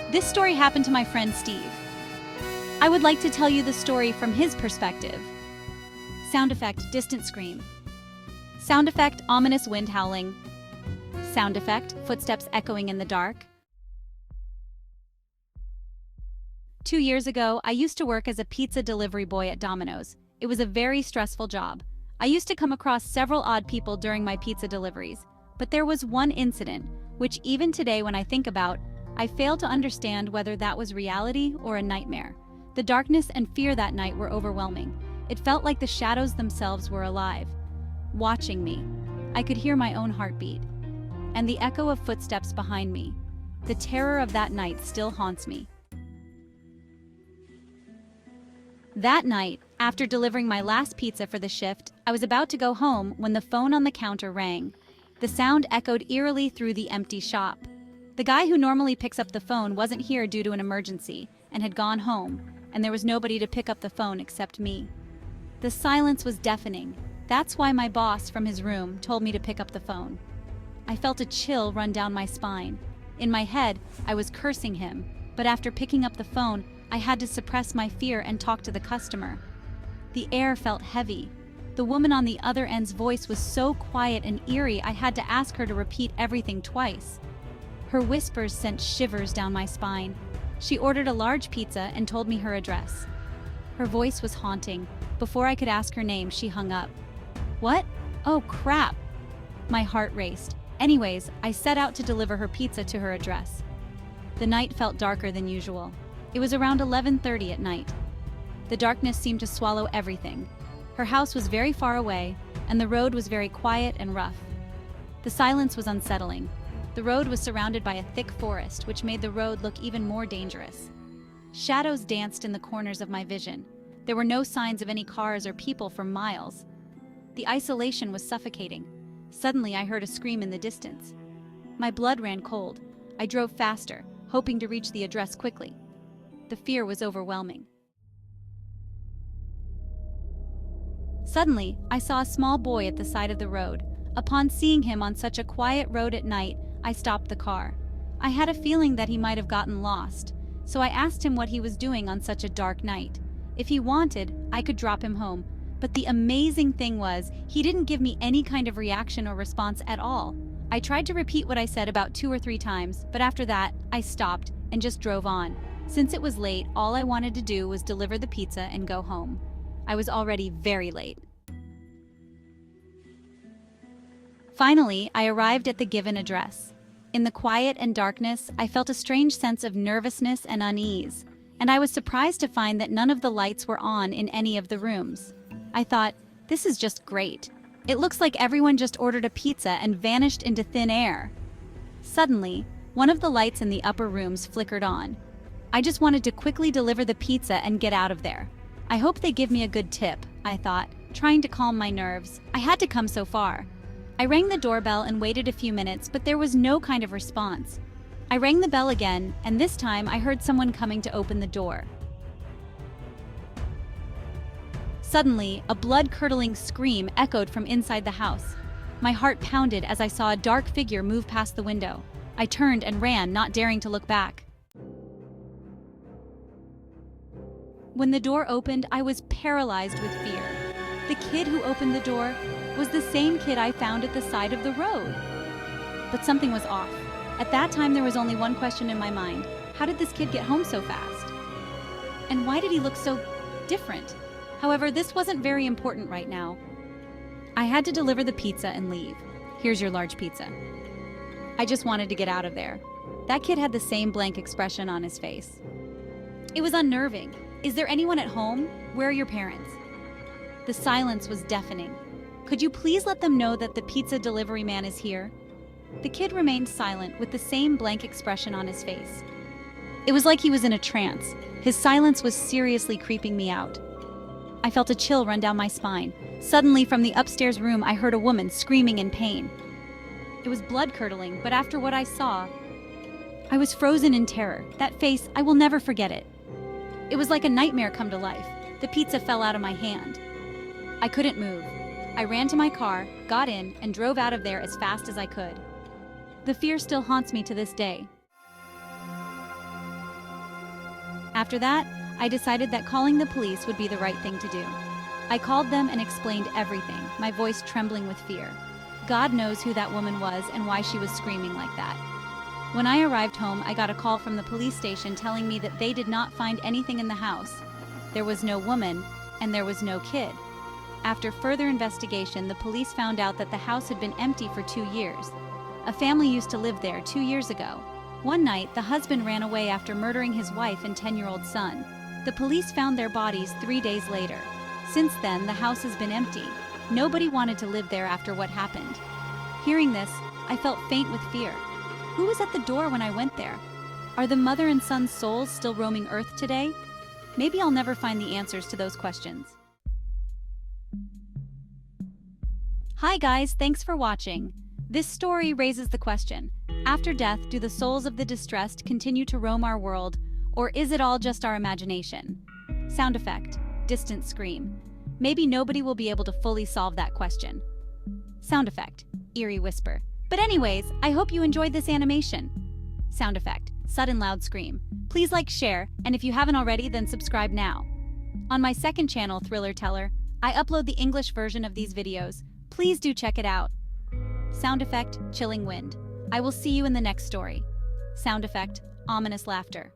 This story happened to my friend Steve. I would like to tell you the story from his perspective. Sound effect, distant scream. Sound effect, ominous wind howling. Sound effect, footsteps echoing in the dark. 2 years ago, I used to work as a pizza delivery boy at Domino's. It was a very stressful job. I used to come across several odd people during my pizza deliveries, but there was one incident, which even today when I think about, I fail to understand whether that was reality or a nightmare. The darkness and fear that night were overwhelming. It felt like the shadows themselves were alive, watching me. I could hear my own heartbeat, and the echo of footsteps behind me. The terror of that night still haunts me. That night, after delivering my last pizza for the shift, I was about to go home when the phone on the counter rang. The sound echoed eerily through the empty shop. The guy who normally picks up the phone wasn't here due to an emergency and had gone home, and there was nobody to pick up the phone except me. The silence was deafening. That's why my boss from his room told me to pick up the phone. I felt a chill run down my spine. In my head, I was cursing him, but after picking up the phone, I had to suppress my fear and talk to the customer. The air felt heavy. The woman on the other end's voice was so quiet and eerie I had to ask her to repeat everything twice. Her whispers sent shivers down my spine. She ordered a large pizza and told me her address. Her voice was haunting. Before I could ask her name, she hung up. What? Oh, crap! My heart raced. Anyways, I set out to deliver her pizza to her address. The night felt darker than usual. It was around 11:30 at night. The darkness seemed to swallow everything. Her house was very far away, and the road was very quiet and rough. The silence was unsettling. The road was surrounded by a thick forest, which made the road look even more dangerous. Shadows danced in the corners of my vision. There were no signs of any cars or people for miles. The isolation was suffocating. Suddenly, I heard a scream in the distance. My blood ran cold. I drove faster, hoping to reach the address quickly. The fear was overwhelming. Suddenly, I saw a small boy at the side of the road. Upon seeing him on such a quiet road at night, I stopped the car. I had a feeling that he might have gotten lost, so I asked him what he was doing on such a dark night. If he wanted, I could drop him home, but the amazing thing was, he didn't give me any kind of reaction or response at all. I tried to repeat what I said about 2 or 3 times, but after that, I stopped and just drove on. Since it was late, all I wanted to do was deliver the pizza and go home. I was already very late. Finally, I arrived at the given address. In the quiet and darkness, I felt a strange sense of nervousness and unease, and I was surprised to find that none of the lights were on in any of the rooms. I thought, this is just great. It looks like everyone just ordered a pizza and vanished into thin air. Suddenly, one of the lights in the upper rooms flickered on. I just wanted to quickly deliver the pizza and get out of there. I hope they give me a good tip, I thought, trying to calm my nerves. I had to come so far. I rang the doorbell and waited a few minutes, but there was no kind of response. I rang the bell again, and this time I heard someone coming to open the door. Suddenly, a blood-curdling scream echoed from inside the house. My heart pounded as I saw a dark figure move past the window. I turned and ran, not daring to look back. When the door opened, I was paralyzed with fear. The kid who opened the door was the same kid I found at the side of the road. But something was off. At that time, there was only one question in my mind. How did this kid get home so fast? And why did he look so different? However, this wasn't very important right now. I had to deliver the pizza and leave. Here's your large pizza. I just wanted to get out of there. That kid had the same blank expression on his face. It was unnerving. Is there anyone at home? Where are your parents? The silence was deafening. Could you please let them know that the pizza delivery man is here? The kid remained silent with the same blank expression on his face. It was like he was in a trance. His silence was seriously creeping me out. I felt a chill run down my spine. Suddenly, from the upstairs room, I heard a woman screaming in pain. It was blood-curdling, but after what I saw, I was frozen in terror. That face, I will never forget it. It was like a nightmare come to life. The pizza fell out of my hand. I couldn't move. I ran to my car, got in, and drove out of there as fast as I could. The fear still haunts me to this day. After that, I decided that calling the police would be the right thing to do. I called them and explained everything, my voice trembling with fear. God knows who that woman was and why she was screaming like that. When I arrived home, I got a call from the police station telling me that they did not find anything in the house. There was no woman, and there was no kid. After further investigation, the police found out that the house had been empty for 2 years. A family used to live there 2 years ago. One night, the husband ran away after murdering his wife and 10-year-old son. The police found their bodies 3 days later. Since then, the house has been empty. Nobody wanted to live there after what happened. Hearing this, I felt faint with fear. Who was at the door when I went there? Are the mother and son's souls still roaming Earth today? Maybe I'll never find the answers to those questions. Hi guys, thanks for watching. This story raises the question, after death, do the souls of the distressed continue to roam our world, or is it all just our imagination? Sound effect, distant scream. Maybe nobody will be able to fully solve that question. Sound effect, eerie whisper. But anyways, I hope you enjoyed this animation. Sound effect, sudden loud scream. Please like, share, and if you haven't already, then subscribe now. On my second channel, Thriller Teller, I upload the English version of these videos. Please do check it out. Sound effect, chilling wind. I will see you in the next story. Sound effect, ominous laughter.